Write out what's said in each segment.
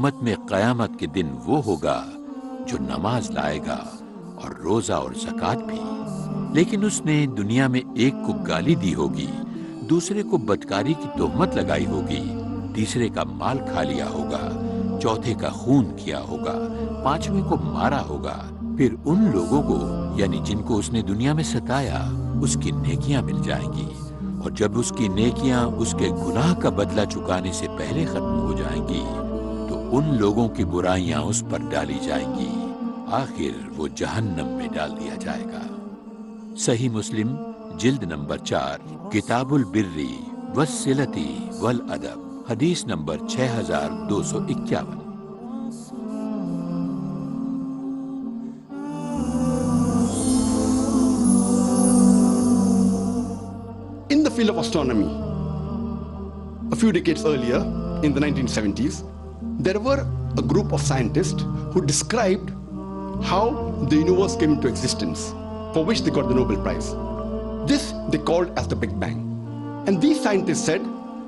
उम्मत में क़यामत के दिन वो होगा जो नमाज लाएगा और रोजा और ज़कात भी, लेकिन उसने दुनिया में एक को गाली दी होगी, दूसरे को बदकारी की तोहमत लगाई होगी, तीसरे का माल खा लिया होगा, चौथे का खून किया होगा, पांचवें को मारा होगा। फिर उन लोगों को यानी जिनको उसने दुनिया में सताया उसकी नेकियां मिल जाएंगी, और जब उसकी नेकियां उसके गुनाह का बदला चुकाने से पहले खत्म हो जाएंगी तो उन लोगों की बुराइयां उस पर डाली जाएंगी। आखिर वो जहन्नम में डाल दिया जाएगा। सही मुस्लिम जिल्द नंबर 4 किताबुल बिर्री वस्सिलती वल अदब, हदीस number 6251। In the field of astronomy, a few decades earlier, in the 1970s, there were a group of scientists who described how the universe came into existence, for which they got the Nobel Prize. This they called as the Big Bang. And these scientists said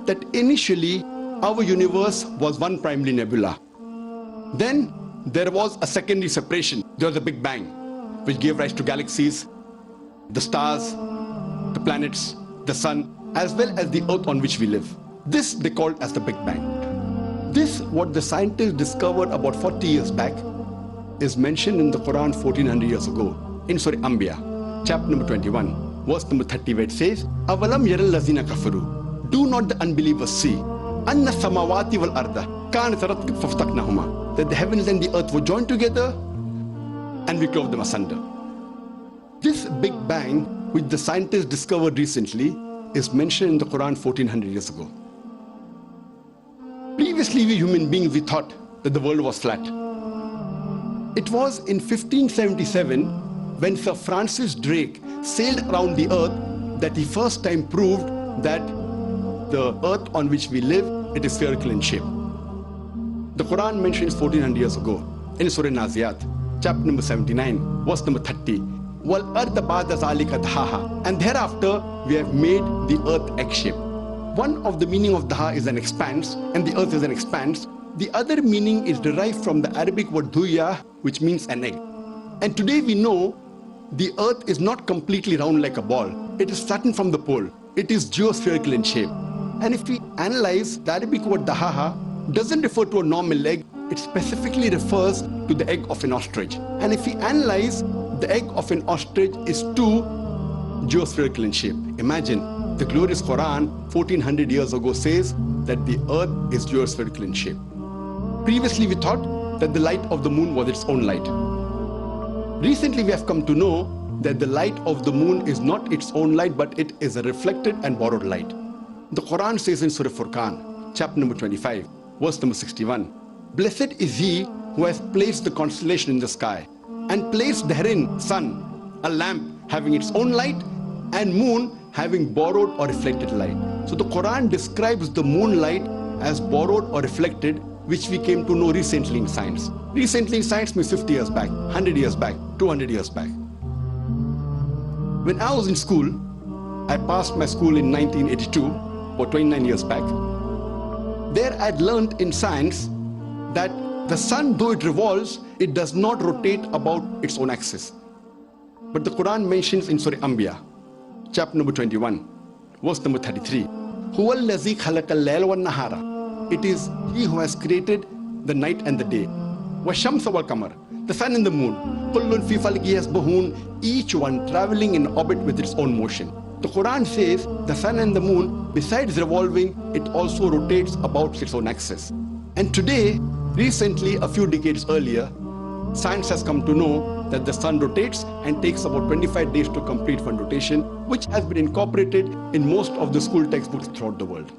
that initially our universe was one primary nebula. Then there was a secondary separation. There was a Big Bang, which gave rise to galaxies, the stars, the planets, the sun, as well as the earth on which we live. This they called as the Big Bang. This, what the scientists discovered about 40 years back, is mentioned in the Quran 1400 years ago, in Surah Anbiya, chapter number 21, verse number 30, where it says, Avalam yaral lazina kafaru. Do not the unbelievers see, Anna samawati wal arda, kanat ratqat faftaknahuma, that the heavens and the earth were joined together, and we clove them asunder. This Big Bang, which the scientists discovered recently, is mentioned in the Quran 1400 years ago. Previously, we human beings, we thought that the world was flat. It was in 1577 when Sir Francis Drake sailed around the earth that he first time proved that the earth on which we live, it is spherical in shape. The Quran mentions 1400 years ago in Surah Naziyat, chapter number 79, verse number 30. And thereafter we have made the earth egg-shaped. One of the meaning of daha is an expanse, and the earth is an expanse. The other meaning is derived from the Arabic word duya, which means an egg. And today we know the earth is not completely round like a ball. It is flattened from the pole. It is geospherical in shape. And if we analyze, the Arabic word dahaha doesn't refer to a normal egg. It specifically refers to the egg of an ostrich. And if we analyze, the egg of an ostrich is too geospherical in shape. Imagine, the glorious Quran 1400 years ago says that the earth is geospherical in shape. Previously we thought that the light of the moon was its own light. Recently we have come to know that the light of the moon is not its own light, but it is a reflected and borrowed light. The Quran says in Surah Furqan, chapter number 25, verse number 61, Blessed is he who has placed the constellation in the sky and placed therein sun, a lamp having its own light, and moon having borrowed or reflected light. So the Quran describes the moonlight as borrowed or reflected, which we came to know recently in science. Recently in science means 50 years back, 100 years back, 200 years back. When I was in school, I passed my school in 1982, or 29 years back. There I'd learned in science that the sun, though it revolves, it does not rotate about its own axis. But the Quran mentions in Surah Anbiya, chapter number 21, verse number 33, Huwa allazi khalaqal layla wan nahara. It is he who has created the night and the day. Wa shamsa wal qamar, the sun and the moon. Kullun fi falki yasbahun, each one traveling in orbit with its own motion. The Quran says the sun and the moon, besides revolving, it also rotates about its own axis. And today, recently, a few decades earlier, science has come to know that the sun rotates and takes about 25 days to complete one rotation, which has been incorporated in most of the school textbooks throughout the world.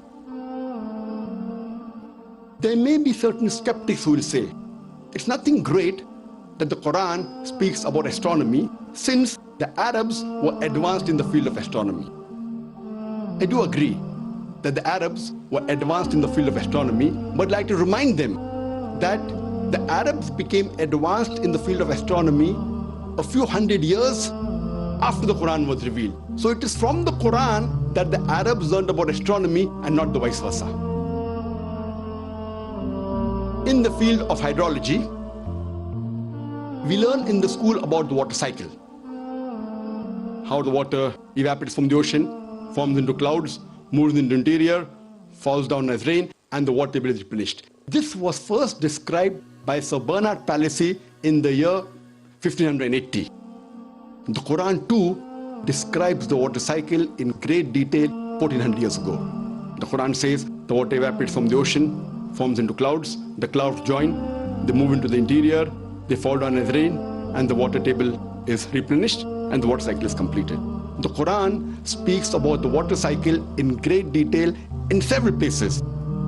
There may be certain skeptics who will say, it's nothing great that the Quran speaks about astronomy, since the Arabs were advanced in the field of astronomy. I do agree that the Arabs were advanced in the field of astronomy, but I'd like to remind them that the Arabs became advanced in the field of astronomy a few hundred years after the Quran was revealed. So it is from the Quran that the Arabs learned about astronomy and not the vice versa. In the field of hydrology, we learn in the school about the water cycle. How the water evaporates from the ocean, forms into clouds, moves into the interior, falls down as rain, and the water table is replenished. This was first described by Sir Bernard Palissy in the year 1580. The Quran too describes the water cycle in great detail 1400 years ago. The Quran says the water evaporates from the ocean, forms into clouds, the clouds join, they move into the interior, they fall down as rain, and the water table is replenished and the water cycle is completed. The Quran speaks about the water cycle in great detail in several places.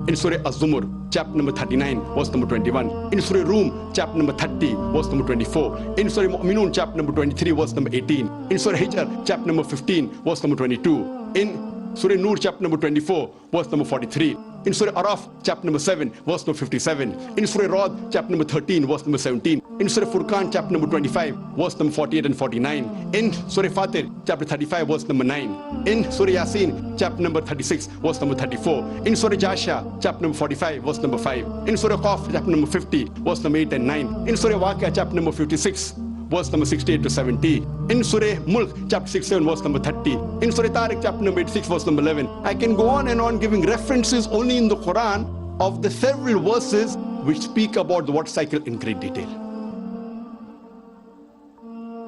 In Surah Az-Zumur, chapter number 39, verse number 21. In Surah Rum, chapter number 30, verse number 24. In Surah Mu'minun, chapter number 23, verse number 18. In Surah Hijr, chapter number 15, verse number 22. In Surah Nur, chapter number 24, verse number 43. In Surah Araf, chapter number 7, verse number 57. In Surah Rad, chapter number 13, verse number 17. In Surah Furqan, chapter number 25, verse number 48 and 49. In Surah Fatir, chapter 35, verse number 9. In Surah Yasin, chapter number 36, verse number 34. In Surah Jasha, chapter number 45, verse number 5. In Surah Qaf, chapter number 50, verse number 8 and 9. In Surah Waqia, chapter number 56, verse number 68 to 70. In Surah Mulk, chapter 67, verse number 30. In Surah Tariq, chapter number 86, verse number 11. I can go on and on giving references only in the Quran of the several verses which speak about the water cycle in great detail.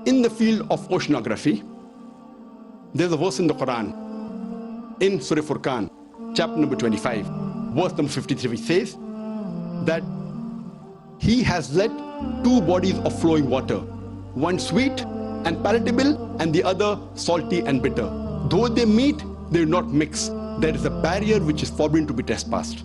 In the field of oceanography, there's a verse in the Quran, in Surah Furqan, chapter number 25, verse number 53, which says that He has let two bodies of flowing water, one sweet and palatable, and the other salty and bitter. Though they meet, they do not mix. There is a barrier which is forbidden to be trespassed.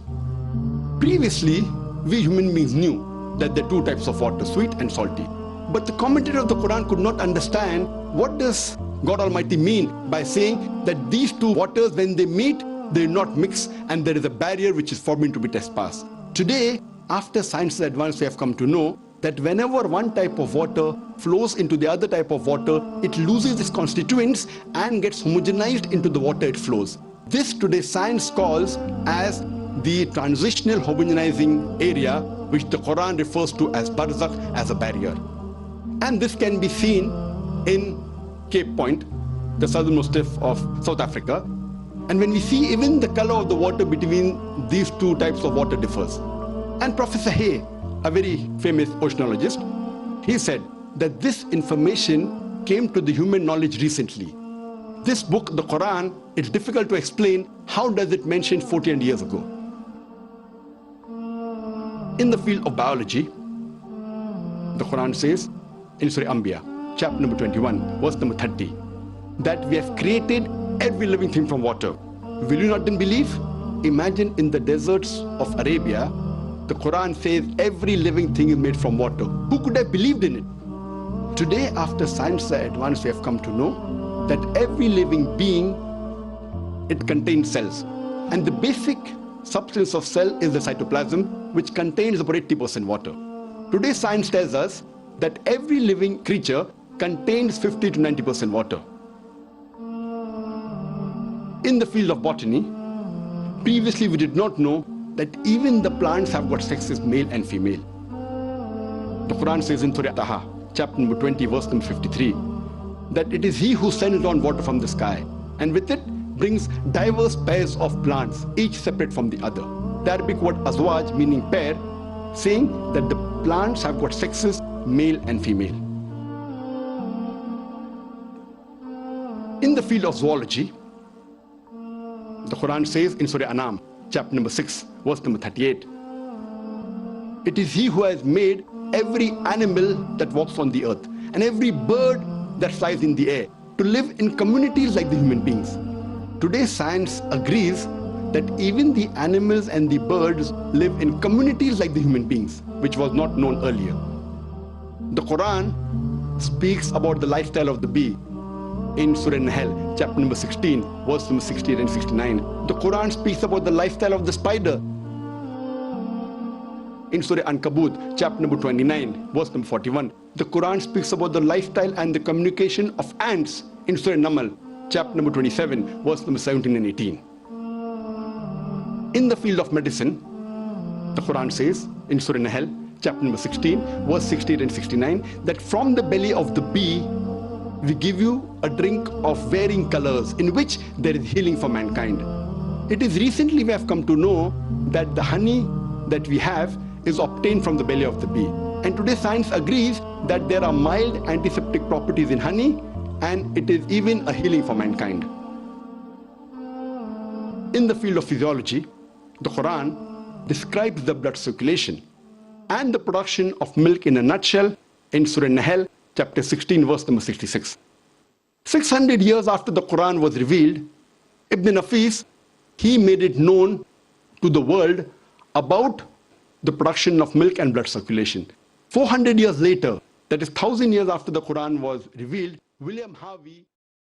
Previously, we human beings knew that there are two types of water, sweet and salty. But the commentator of the Quran could not understand what does God Almighty mean by saying that these two waters, when they meet, they do not mix, and there is a barrier which is forbidden to be trespassed. Today, after science advance, we have come to know that whenever one type of water flows into the other type of water, it loses its constituents and gets homogenized into the water it flows. This today science calls as the transitional homogenizing area, which the Quran refers to as barzakh, as a barrier. And this can be seen in Cape Point, the southernmost tip of South Africa. And when we see even the color of the water between these two types of water differs. And Professor Hay, a very famous oceanologist, he said that this information came to the human knowledge recently. This book, the Quran, it's difficult to explain how does it mention 14 years ago. In the field of biology, the Quran says in Surah Anbiya, chapter number 21, verse number 30, that we have created every living thing from water. Will you not then believe? Imagine in the deserts of Arabia, the Quran says every living thing is made from water. Who could have believed in it? Today, after science advance, we have come to know that every living being, it contains cells. And the basic substance of cell is the cytoplasm, which contains about 80% water. Today, science tells us that every living creature contains 50 to 90% water. In the field of botany, previously we did not know that even the plants have got sexes, male and female. The Quran says in Surah Taha, chapter number 20, verse number 53, that it is He who sends down water from the sky, and with it brings diverse pairs of plants, each separate from the other. The Arabic word azwaj, meaning pair, saying that the plants have got sexes, male and female. In the field of zoology, the Quran says in Surah Anam, chapter number 6, verse number 38, it is He who has made every animal that walks on the earth and every bird that flies in the air to live in communities like the human beings. Today science agrees that even the animals and the birds live in communities like the human beings, which was not known earlier. The Quran speaks about the lifestyle of the bee in Surah Nahl, chapter number 16, verse number 68 and 69. The Quran speaks about the lifestyle of the spider in Surah Ankabut, chapter number 29, verse number 41. The Quran speaks about the lifestyle and the communication of ants in Surah Namal, chapter number 27, verse number 17 and 18. In the field of medicine, The Quran says in Surah Nahl, chapter number 16, verse 68 and 69, that from the belly of the bee, we give you a drink of varying colors in which there is healing for mankind. It is recently we have come to know that the honey that we have is obtained from the belly of the bee. And today science agrees that there are mild antiseptic properties in honey, and it is even a healing for mankind. In the field of physiology, the Quran describes the blood circulation and the production of milk in a nutshell in Surah Nahl, chapter 16, verse number 66. 600 years after the Quran was revealed, Ibn Nafis, he made it known to the world about the production of milk and blood circulation. 400 years later, that is 1,000 years after the Quran was revealed, William Harvey